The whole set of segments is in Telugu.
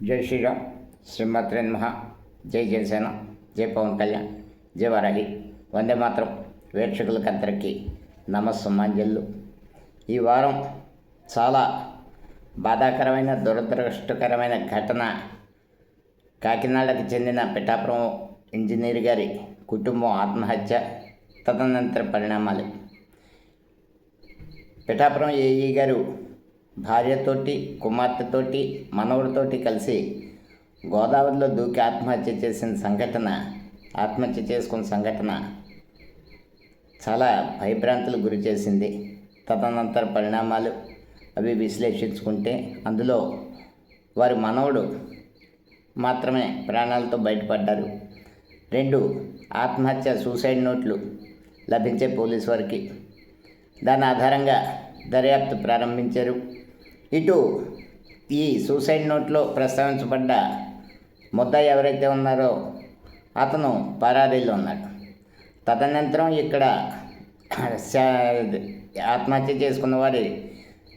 జై శ్రీరామ్, శ్రీమాత్రే నమః. జై జనసేన, జై పవన్ కళ్యాణ్, జై వారాహి, వందే మాత్రం. వీక్షకులకు అందరికీ నమస్సుమాంజల్లు. ఈ వారం చాలా బాధాకరమైన దురదృష్టకరమైన ఘటన. కాకినాడకు చెందిన పిఠాపురం ఇంజనీర్ గారి కుటుంబం ఆత్మహత్య, తదనంతర పరిణామాలు. పిఠాపురం ఏఈ గారు భార్యతోటి, కుమార్తెతోటి, మనవడితోటి కలిసి గోదావరిలో దూకి ఆత్మహత్య చేసుకున్న సంఘటన చాలా భయభ్రాంతులకు గురి చేసింది. తదనంతర పరిణామాలు అవి విశ్లేషించుకుంటే అందులో వారి మనవడు మాత్రమే ప్రాణాలతో బయటపడ్డారు. 2 ఆత్మహత్య సూసైడ్ నోట్లు లభించే పోలీసు వారికి. దాని ఆధారంగా దర్యాప్తు ప్రారంభించారు. ఇటు ఈ సూసైడ్ నోట్లో ప్రస్తావించబడ్డ ముద్దాయి ఎవరైతే ఉన్నారో అతను పరారీలో ఉన్నాడు. తదనంతరం ఇక్కడ ఆత్మహత్య చేసుకున్న వారి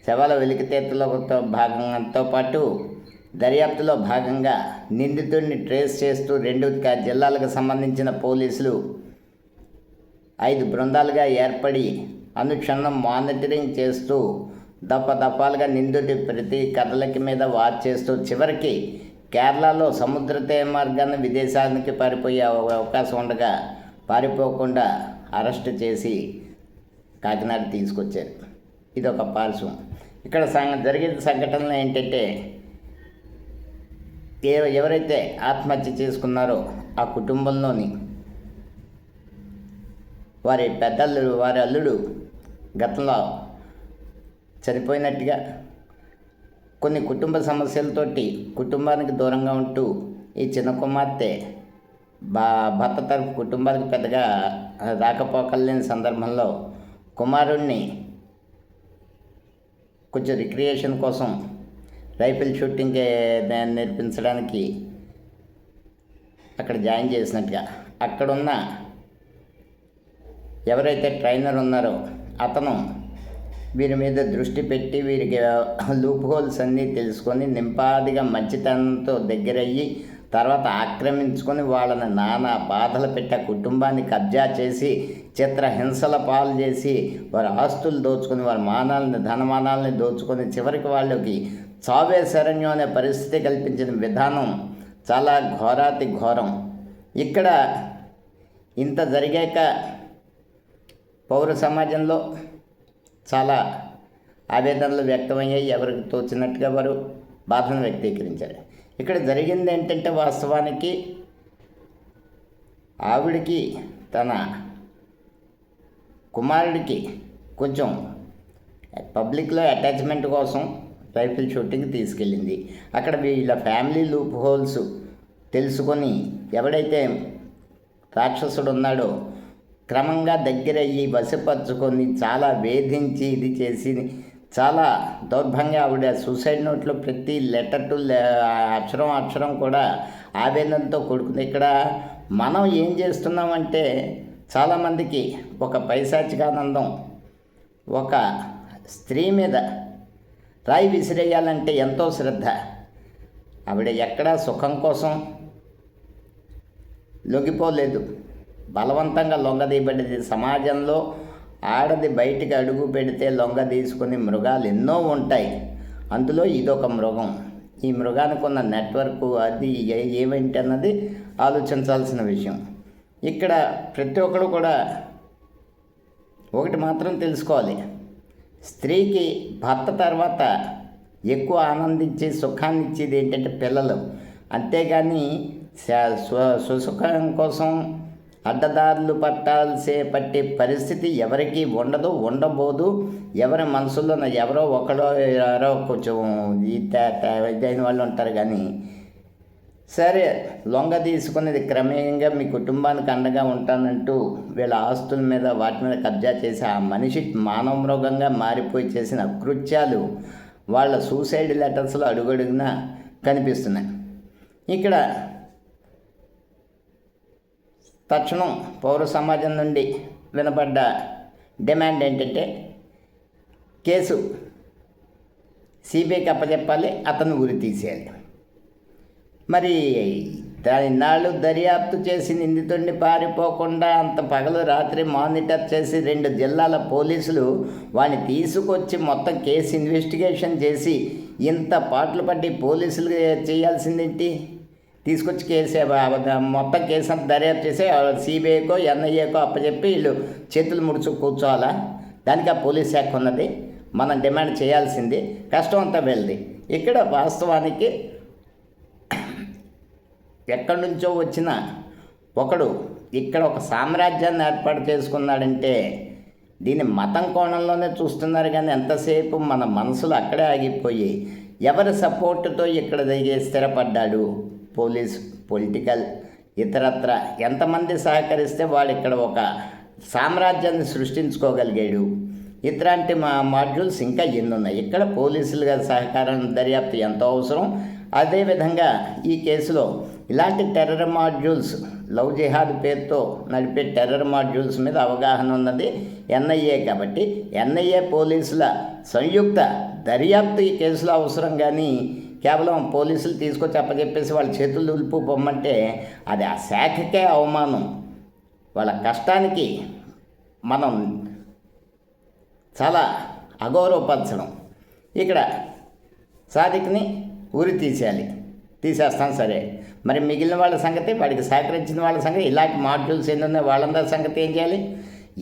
శవాల వెలికితీతలతో భాగంతో పాటు దర్యాప్తులో భాగంగా నిందితుడిని ట్రేస్ చేస్తూ 2 జిల్లాలకు సంబంధించిన పోలీసులు 5 బృందాలుగా ఏర్పడి అనుక్షణం మానిటరింగ్ చేస్తూ దఫాలుగా నిందితుడి ప్రతి కదలిక మీద వాచ్ చేస్తూ చివరికి కేరళలో సముద్ర తీర మార్గాన్ని విదేశానికి పారిపోయే అవకాశం ఉండగా పారిపోకుండా అరెస్ట్ చేసి కాకినాడ తీసుకొచ్చారు. ఇదొక పార్శ్వం. ఇక్కడ జరిగిన సంఘటనలు ఏంటంటే, ఎవరైతే ఆత్మహత్య చేసుకున్నారో ఆ కుటుంబంలోని వారి అల్లుడు గతంలో చనిపోయినట్టుగా, కొన్ని కుటుంబ సమస్యలతోటి కుటుంబానికి దూరంగా ఉంటూ ఈ చిన్న కుమార్తె భర్త తరపు కుటుంబానికి పెద్దగా రాకపోకలేని సందర్భంలో కుమారుణ్ణి కొంచెం రిక్రియేషన్ కోసం రైఫిల్ షూటింగ్ నేర్పించడానికి అక్కడ జాయిన్ చేసినట్టుగా, అక్కడున్న ఎవరైతే ట్రైనర్ ఉన్నారో అతను వీరి మీద దృష్టి పెట్టి వీరికి లూప్ హోల్స్ అన్నీ తెలుసుకొని నింపాదిగా మంచితనంతో దగ్గరయ్యి తర్వాత ఆక్రమించుకొని వాళ్ళని నానా బాధలు పెట్టి కుటుంబాన్ని కబ్జా చేసి చిత్రహింసల పాలు చేసి వారి ఆస్తులు దోచుకొని వారి ధనమానాలని దోచుకొని చివరికి వాళ్ళకి చావే శరణ్యం అనే పరిస్థితి కల్పించిన విధానం చాలా ఘోరాతి ఘోరం. ఇక్కడ ఇంత జరిగాక పౌర సమాజంలో చాలా ఆవేదనలు వ్యక్తమయ్యాయి. ఎవరికి తోచినట్టుగా వారు బాధను వ్యక్తీకరించారు. ఇక్కడ జరిగింది ఏంటంటే, వాస్తవానికి ఆవిడికి తన కుమారుడికి కొంచెం పబ్లిక్లో అటాచ్మెంట్ కోసం రైఫిల్ షూటింగ్ తీసుకెళ్ళింది. అక్కడ వీళ్ళ ఫ్యామిలీ లూప్ హోల్స్ తెలుసుకొని ఎవడైతే రాక్షసుడు ఉన్నాడో క్రమంగా దగ్గరయ్యి వశపరుచుకొని చాలా వేధించి ఇది చేసి చాలా దౌర్భంగా ఆవిడ సూసైడ్ నోట్లో ప్రతి లెటర్ టు అక్షరం కూడా ఆవేదనతో కూడుకుంది. ఇక్కడ మనం ఏం చేస్తున్నామంటే, చాలామందికి ఒక పైశాచికానందం, ఒక స్త్రీ మీద రాయి విసిరేయాలంటే ఎంతో శ్రద్ధ. ఆవిడ ఎక్కడా సుఖం కోసం లొంగిపోలేదు, బలవంతంగా లొంగదీయబడింది. సమాజంలో ఆడది బయటికి అడుగు పెడితే లొంగ తీసుకుని మృగాలు ఎన్నో ఉంటాయి, అందులో ఇదొక మృగం. ఈ మృగానికి ఉన్న నెట్వర్క్ అది ఏమిటి అన్నది ఆలోచించాల్సిన విషయం. ఇక్కడ ప్రతి ఒక్కరు కూడా ఒకటి మాత్రం తెలుసుకోవాలి, స్త్రీకి భర్త తర్వాత ఎక్కువ ఆనందించి సుఖాన్ని ఇచ్చేది ఏంటంటే పిల్లలు. అంతేగాని సుసుఖం కోసం అడ్డదారులు పట్టే పరిస్థితి ఎవరికి ఉండబోదు. ఎవరి మనసులో ఎవరో ఎవరో కొంచెం ఇదైన వాళ్ళు ఉంటారు. కానీ సరే, లొంగ తీసుకునేది క్రమేణంగా మీ కుటుంబానికి అండగా ఉంటానంటూ వీళ్ళ ఆస్తుల మీద వాటి మీద కబ్జా చేసి ఆ మనిషి మానవ మృగంగా మారిపోయి చేసిన కృత్యాలు వాళ్ళ సూసైడ్ లెటర్స్లో అడుగడుగునా కనిపిస్తున్నాయి. ఇక్కడ తక్షణం పౌర సమాజం నుండి వినపడ్డ డిమాండ్ ఏంటంటే, కేసు సిబిఐకి అప్పచెప్పాలి, అతను ఉరి తీసేయాలి. మరి ఇన్నాళ్ళు దర్యాప్తు చేసి నిందితుడిని పారిపోకుండా అంత పగలు రాత్రి మానిటర్ చేసి 2 జిల్లాల పోలీసులు వాడిని తీసుకొచ్చి మొత్తం కేసు ఇన్వెస్టిగేషన్ చేసి ఇంత పాటలు పట్టి పోలీసులు చేయాల్సిందేంటి? తీసుకొచ్చి కేసు మొత్తం కేసు అంతా దర్యాప్తు చేసి సిబిఐకో ఎన్ఐఏకో అప్పచెప్పి వీళ్ళు చేతులు ముడుచు కూర్చోవాలా? దానికి ఆ పోలీస్ శాఖ ఉన్నది. మనం డిమాండ్ చేయాల్సింది. కష్టం అంతా వెళ్ళి ఇక్కడ వాస్తవానికి ఎక్కడి నుంచో వచ్చిన ఒకడు ఇక్కడ ఒక సామ్రాజ్యాన్ని ఏర్పాటు చేసుకున్నాడంటే దీన్ని మతం కోణంలోనే చూస్తున్నారు. కానీ ఎంతసేపు మన మనసులు అక్కడే ఆగిపోయి ఎవరి సపోర్టుతో ఇక్కడ స్థిరపడ్డాడు? పోలీస్, పొలిటికల్, ఇతరత్ర ఎంతమంది సహకరిస్తే వాడు ఇక్కడ ఒక సామ్రాజ్యాన్ని సృష్టించుకోగలిగాడు? ఇట్లాంటి మాడ్యూల్స్ ఇంకా ఎన్ని ఉన్నాయి. ఇక్కడ పోలీసులుగా సహకారం, దర్యాప్తు ఎంతో అవసరం. అదేవిధంగా ఈ కేసులో ఇలాంటి టెర్రర్ మాడ్యూల్స్, లవ్ జిహాద్ పేరుతో నడిపే టెర్రర్ మాడ్యూల్స్ మీద అవగాహన ఉన్నది ఎన్ఐఏ. కాబట్టి ఎన్ఐఏ పోలీసుల సంయుక్త దర్యాప్తు ఈ కేసులో అవసరం. కానీ కేవలం పోలీసులు తీసుకొచ్చి అప్పచెప్పేసి వాళ్ళ చేతులు దులుపు పొమ్మంటే అది ఆ శాఖకే అవమానం. వాళ్ళ కష్టానికి మనం చాలా అగౌరవపరచడం. ఇక్కడ సాదిక్ని ఊరి తీసేస్తాం సరే, మరి మిగిలిన వాళ్ళ సంగతి, వాడికి సహకరించిన వాళ్ళ సంగతి, ఇలాంటి మాడ్యూల్స్ ఎన్ని ఉన్నాయి వాళ్ళందరి సంగతి ఏం చేయాలి?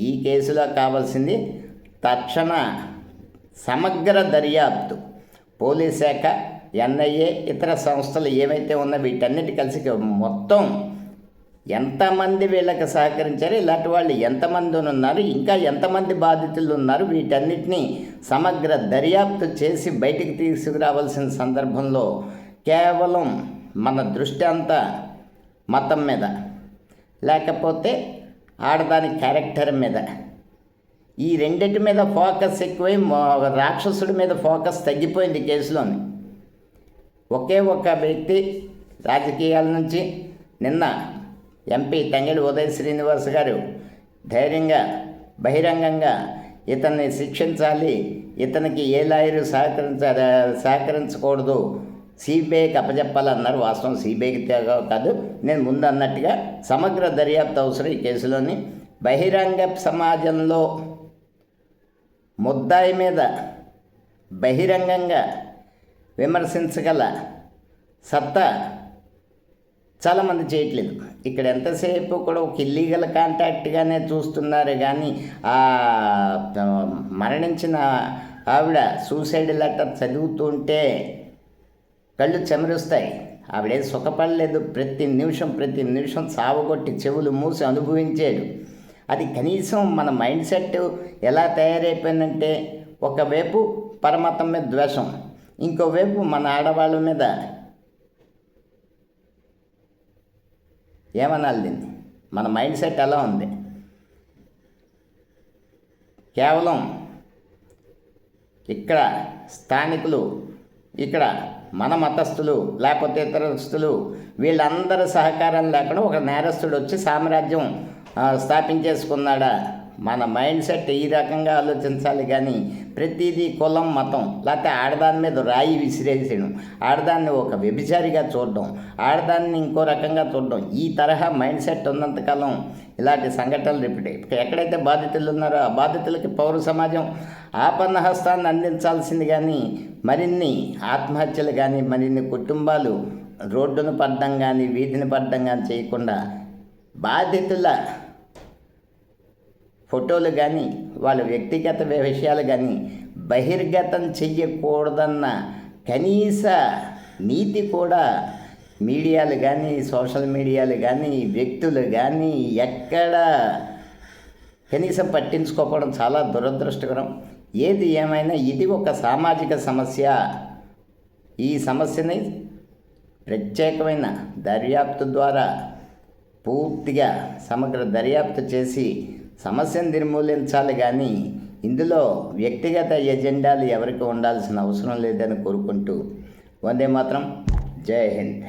ఈ కేసులో కావాల్సింది తక్షణ సమగ్ర దర్యాప్తు. పోలీస్ శాఖ, ఎన్ఐఏ, ఇతర సంస్థలు ఏవైతే ఉన్నాయో వీటన్నిటి కలిసి మొత్తం ఎంతమంది వీళ్ళకి సహకరించారు, ఇలాంటి వాళ్ళు ఎంతమంది ఉన్నారు, ఇంకా ఎంతమంది బాధితులు ఉన్నారు, వీటన్నిటినీ సమగ్ర దర్యాప్తు చేసి బయటికి తీసుకురావాల్సిన సందర్భంలో కేవలం మన దృష్టి అంతా మతం మీద, లేకపోతే ఆడదాని క్యారెక్టర్ మీద, ఈ రెండింటి మీద ఫోకస్ ఎక్కువై రాక్షసుడి మీద ఫోకస్ తగ్గిపోయింది కేసులోని. ఒకే ఒక వ్యక్తి రాజకీయాల నుంచి నిన్న ఎంపీ తంగెడి ఉదయ్ శ్రీనివాస్ గారు ధైర్యంగా బహిరంగంగా ఇతన్ని శిక్షించాలి, ఇతనికి ఏ లాయరు సహకరించకూడదు, సిబిఐకి అప్పచెప్పాలన్నారు. వాస్తవం సిబిఐకి కాదు, నేను ముందు అన్నట్టుగా సమగ్ర దర్యాప్తు అవసరం ఈ కేసులోని. బహిరంగ సమాజంలో ముద్దాయి మీద బహిరంగంగా విమర్శించగల సత్తా చాలామంది చేయట్లేదు. ఇక్కడ ఎంతసేపు కూడా ఒక ఇల్లీగల్ కాంటాక్ట్గానే చూస్తున్నారు. కానీ మరణించిన ఆవిడ సూసైడ్ లెటర్ చదువుతుంటే కళ్ళు చెమరుస్తాయి. ఆవిడేది సుఖపడలేదు. ప్రతి నిమిషం సావగొట్టి చెవులు మూసి అనుభవించాడు. అది కనీసం మన మైండ్ సెట్ ఎలా తయారైపోయిందంటే ఒకవైపు పరమతం మీద ద్వేషం, ఇంకోవైపు మన ఆడవాళ్ళ మీద ఏమనాలి దీన్ని, మన మైండ్ సెట్ ఎలా ఉంది? కేవలం ఇక్కడ స్థానికులు, ఇక్కడ మన మతస్థులు లేకపోతే ఇతరస్తులు వీళ్ళందరి సహకారం లేకుండా ఒక నేరస్తుడు వచ్చి సామ్రాజ్యం స్థాపించేసుకున్నాడా? మన మైండ్ సెట్ ఈ రకంగా ఆలోచించాలి. కానీ ప్రతిదీ కులం, మతం, లేకపోతే ఆడదాని మీద రాయి విసిరేసేయడం, ఆడదాన్ని ఒక వ్యభిచారిగా చూడడం, ఆడదాన్ని ఇంకో రకంగా చూడడం, ఈ తరహా మైండ్ సెట్ ఉన్నంతకాలం ఇలాంటి సంఘటనలు రిపీట్. ఎక్కడైతే బాధితులు ఉన్నారో ఆ బాధితులకి పౌర సమాజం ఆపన్న హస్తాన్ని అందించాల్సింది. కానీ మరిన్ని ఆత్మహత్యలు కానీ, మరిన్ని కుటుంబాలు రోడ్డును పడ్డం కానీ, వీధిని పడ్డం కానీ చేయకుండా బాధితుల ఫోటోలు కానీ, వాళ్ళ వ్యక్తిగత విషయాలు కానీ బహిర్గతం చెయ్యకూడదన్న కనీస నీతి కూడా మీడియాలు కానీ, సోషల్ మీడియాలు కానీ, వ్యక్తులు కానీ ఎక్కడ కనీసం పట్టించుకోకపోవడం చాలా దురదృష్టకరం. ఏది ఏమైనా ఇది ఒక సామాజిక సమస్య. ఈ సమస్యని ప్రత్యేకమైన దర్యాప్తు ద్వారా పూర్తిగా సమగ్ర దర్యాప్తు చేసి సమస్యను నిర్మూలించాలి. కానీ ఇందులో వ్యక్తిగత ఎజెండాలు ఎవరికి ఉండాల్సిన అవసరం లేదని కోరుకుంటూ వందే మాత్రం. జై హింద్.